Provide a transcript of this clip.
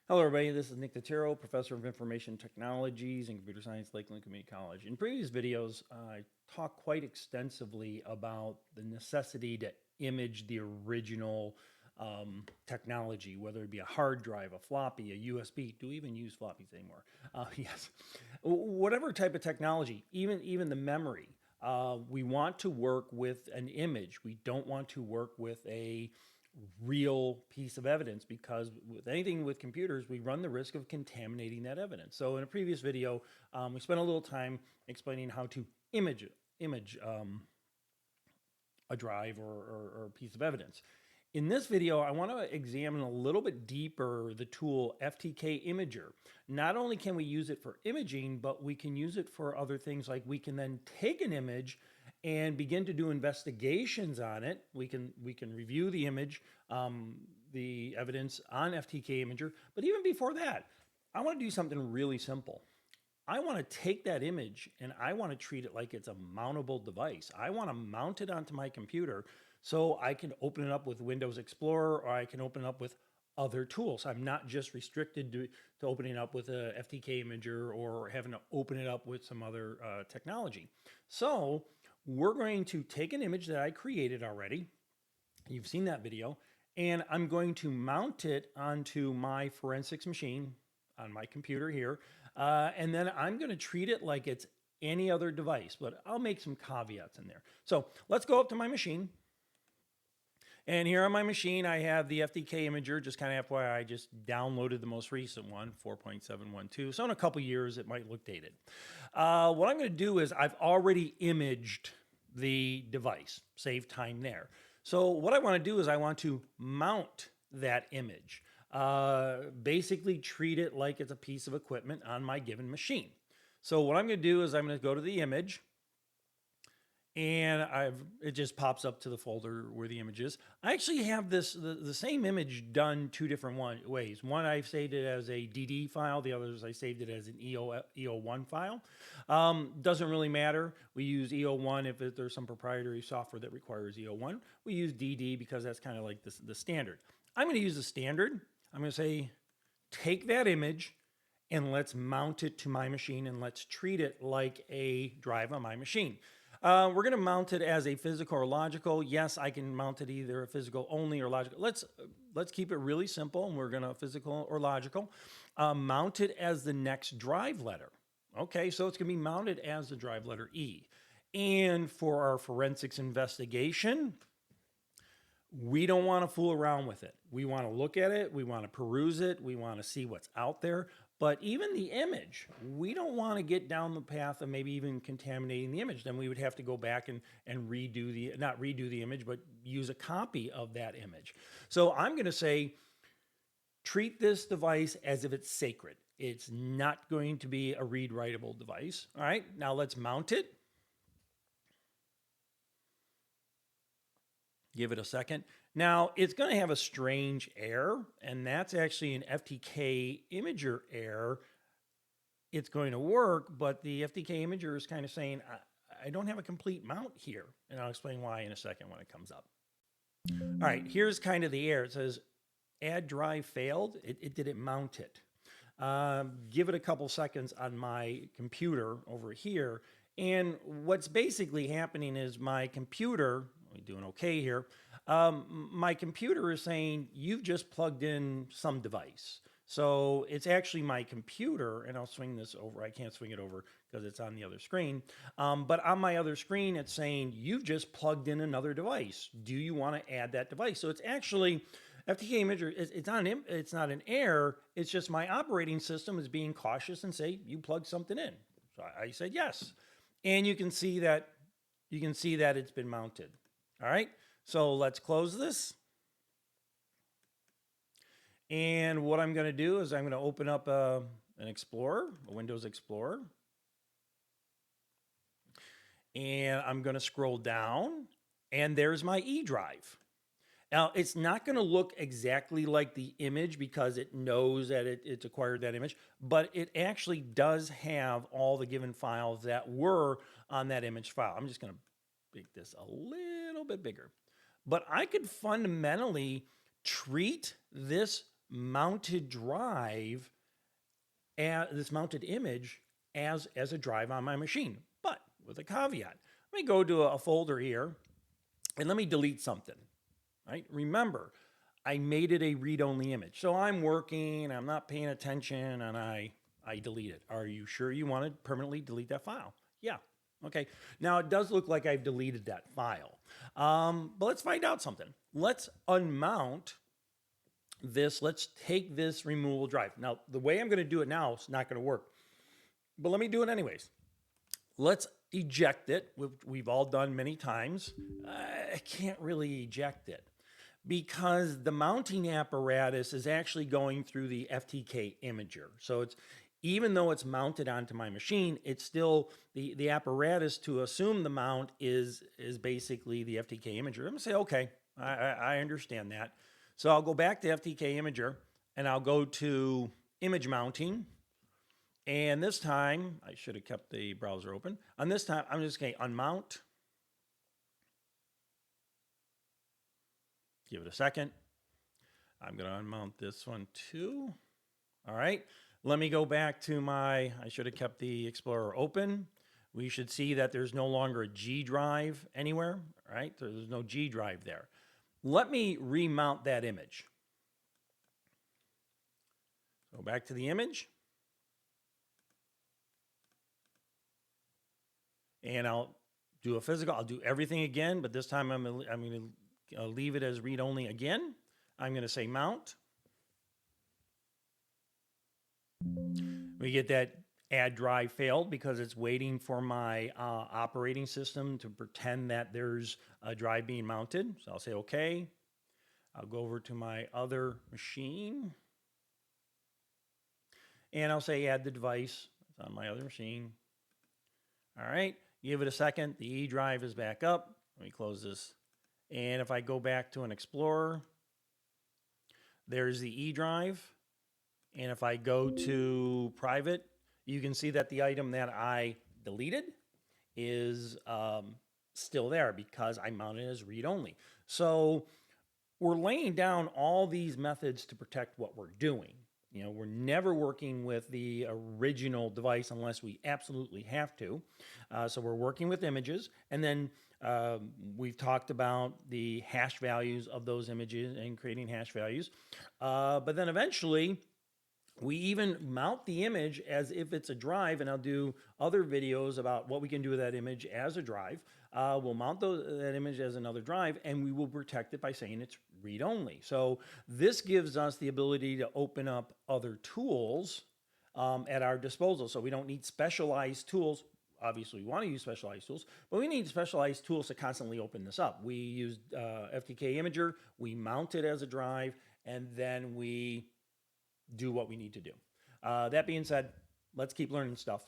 Hello, everybody. This is Nick Totero, Professor of Information Technologies and Computer Science, Lakeland Community College. In previous videos, I talked quite extensively about the necessity to image the original technology, whether it be a hard drive, a floppy, a USB. Do we even use floppies anymore? Yes. Whatever type of technology, even the memory. We want to work with an image. We don't want to work with a real piece of evidence, because with anything with computers, we run the risk of contaminating that evidence. So in a previous video, we spent a little time explaining how to image a drive or a piece of evidence. In this video, I want to examine a little bit deeper the tool FTK Imager. Not only can we use it for imaging, but we can use it for other things, like we can then take an image and begin to do investigations on it. We can review the image, the evidence on FTK Imager. But even before that, I want to do something really simple. I want to take that image and I want to treat it like it's a mountable device. I want to mount it onto my computer so I can open it up with Windows Explorer, or I can open it up with other tools. I'm not just restricted to opening up with a FTK Imager or having to open it up with some other technology. So we're going to take an image that I created already. You've seen that video. And I'm going to mount it onto my forensics machine on my computer here. And then I'm going to treat it like it's any other device, but I'll make some caveats in there. So let's go up to my machine. And here on my machine, I have the FTK Imager. Just kind of FYI, I just downloaded the most recent one, 4.712. So in a couple years, it might look dated. What I'm going to do is I've already imaged the device, save time there. So what I want to do is I want to mount that image. Basically treat it like it's a piece of equipment on my given machine. So what I'm going to do is I'm going to go to the image, and it just pops up to the folder where the image is. I actually have the same image done two different ways. One, I've saved it as a DD file. The others, I saved it as an EO1 file. Doesn't really matter. We use EO1 if there's some proprietary software that requires EO1. We use DD because that's kind of like the standard. I'm going to use the standard. I'm going to say, take that image and let's mount it to my machine, and let's treat it like a drive on my machine. We're going to mount it as a physical or logical. Yes, I can mount it either a physical only or logical. Let's keep it really simple, and we're going to physical or logical. Mount it as the next drive letter. Okay, so it's going to be mounted as the drive letter E. And for our forensics investigation, we don't want to fool around with it. We want to look at it. We want to peruse it. We want to see what's out there. But even the image, we don't want to get down the path of maybe even contaminating the image. Then we would have to go back and not redo the image, but use a copy of that image. So I'm going to say, treat this device as if it's sacred. It's not going to be a read-writable device. All right, now let's mount it. Give it a second. Now, it's going to have a strange error, and that's actually an FTK Imager error. It's going to work, but the FTK Imager is kind of saying, I don't have a complete mount here. And I'll explain why in a second when it comes up. All right, here's kind of the error. It says, add drive failed. It didn't mount it. Give it a couple seconds on my computer over here. And what's basically happening is my computer, we're doing okay here, my computer is saying, you've just plugged in some device. So it's actually my computer, and I'll swing this over. I can't swing it over because it's on the other screen. But on my other screen, it's saying, you've just plugged in another device. Do you want to add that device? So it's actually, FTK Imager, it's not an error. It's just my operating system is being cautious and say, you plugged something in. So I said yes. And you can see that it's been mounted. All right, so let's close this. And what I'm going to do is I'm going to open up an Explorer, a Windows Explorer. And I'm going to scroll down, and there's my E drive. Now, it's not going to look exactly like the image because it knows that it's acquired that image, but it actually does have all the given files that were on that image file. I'm just going to make this a little bit bigger. But I could fundamentally treat this mounted drive, this mounted image as a drive on my machine, but with a caveat. Let me go to a folder here and let me delete something, right? Remember, I made it a read-only image. So I'm working, I'm not paying attention, and I delete it. Are you sure you want to permanently delete that file? Yeah. Okay. Now it does look like I've deleted that file. But let's find out something. Let's unmount this. Let's take this removable drive. Now, the way I'm going to do it now is not going to work, but let me do it anyways. Let's eject it, which we've all done many times. I can't really eject it because the mounting apparatus is actually going through the FTK Imager. So it's, even though it's mounted onto my machine, it's still the apparatus to assume the mount is basically the FTK Imager. I'm gonna say, okay, I understand that. So I'll go back to FTK Imager and I'll go to image mounting. And this time, I should have kept the browser open. On this time, I'm just going to unmount. Give it a second. I'm going to unmount this one too. All right. Let me go back to my, I should have kept the Explorer open. We should see that there's no longer a G drive anywhere, right? There's no G drive there. Let me remount that image. Go back to the image. And I'll do a physical. I'll do everything again, but this time I'm going to leave it as read only again. I'm going to say mount. We get that add drive failed because it's waiting for my operating system to pretend that there's a drive being mounted. So I'll say okay. I'll go over to my other machine and I'll say add the device. It's on my other machine. All right. Give it a second. The E drive is back up. Let me close this. And if I go back to an Explorer, there's the E drive. And if I go to private, you can see that the item that I deleted is still there because I mounted it as read-only. So we're laying down all these methods to protect what we're doing. You know, we're never working with the original device unless we absolutely have to. So we're working with images, and then we've talked about the hash values of those images and creating hash values. But then eventually, we even mount the image as if it's a drive, and I'll do other videos about what we can do with that image as a drive. We'll mount that image as another drive, and we will protect it by saying it's read-only. So this gives us the ability to open up other tools at our disposal. So we don't need specialized tools. Obviously, we want to use specialized tools, but we need specialized tools to constantly open this up. We use FTK Imager, we mount it as a drive, and then we do what we need to do. That being said, let's keep learning stuff.